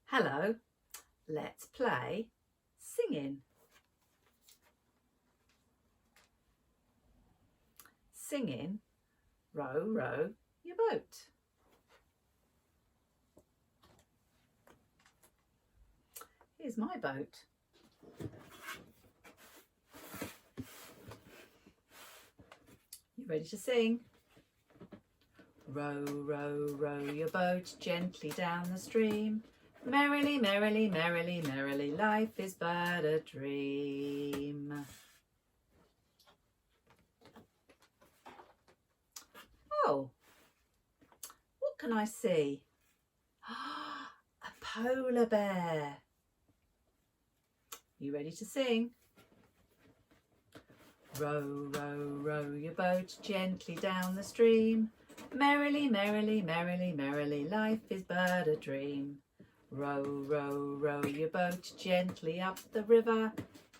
Hello, let's play singing. Singing, row, row your boat. Here's my boat. You ready to sing? Row, row, row your boat gently down the stream. Merrily, merrily, merrily, merrily, life is but a dream. Oh, what can I see? A polar bear. You ready to sing? Row, row, row your boat gently down the stream. Merrily, merrily, merrily, merrily, life is but a dream. Row, row, row your boat gently up the river.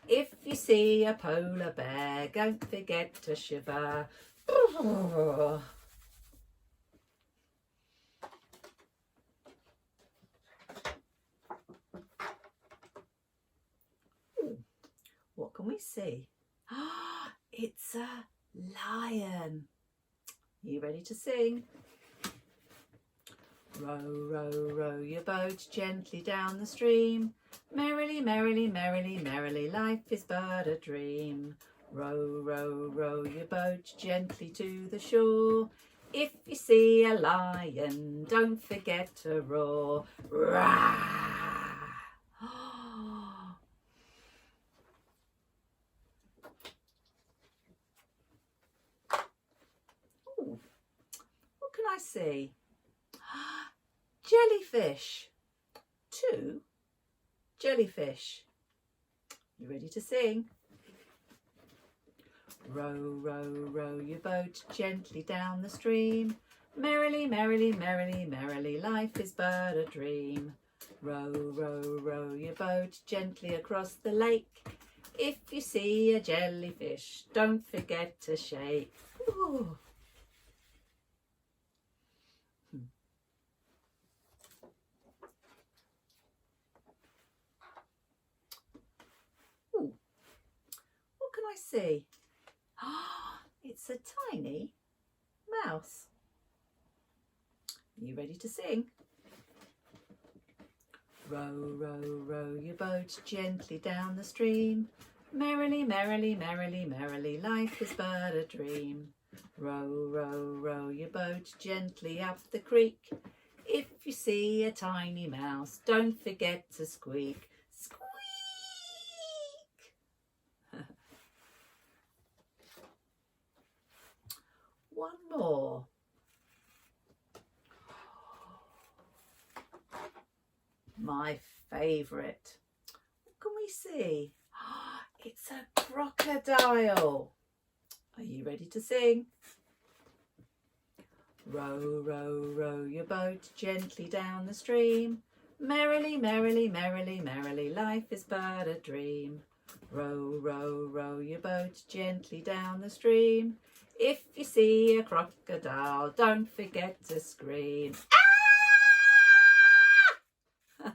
If you see a polar bear, don't forget to shiver. Ooh, what can we see? It's a lion. You ready to sing? Row, row, row your boat gently down the stream. Merrily, merrily, merrily, merrily, life is but a dream. Row, row, row your boat gently to the shore. If you see a lion, don't forget to roar. Rah! Ooh, what can I see? Jellyfish. 2 jellyfish. You ready to sing? Row, row, row your boat gently down the stream. Merrily, merrily, merrily, merrily, life is but a dream. Row, row, row your boat gently across the lake. If you see a jellyfish, don't forget to shake. Ooh. Ooh. What can I see? It's a tiny mouse. Are you ready to sing? Row, row, row your boat gently down the stream. Merrily, merrily, merrily, merrily, life is but a dream. Row, row, row your boat gently up the creek. If you see a tiny mouse, don't forget to squeak. Squeak! One more. My favourite. What can we see? It's a crocodile. Are you ready to sing? Row, row, row your boat gently down the stream. Merrily, merrily, merrily, merrily, life is but a dream. Row, row, row your boat gently down the stream. If you see a crocodile, don't forget to scream. Ah!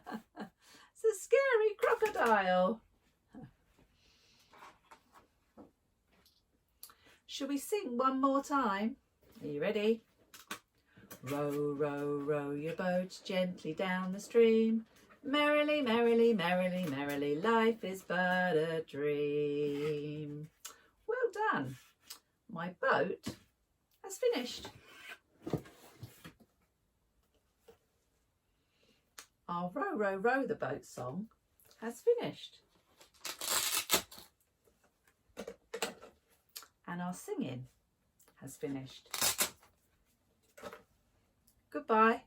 It's a scary crocodile. Shall we sing one more time? Are you ready? Row, row, row your boat gently down the stream. Merrily, merrily, merrily, merrily, life is but a dream. Well done. My boat has finished. Our row, row, row the boat song has finished. And our singing has finished. Goodbye.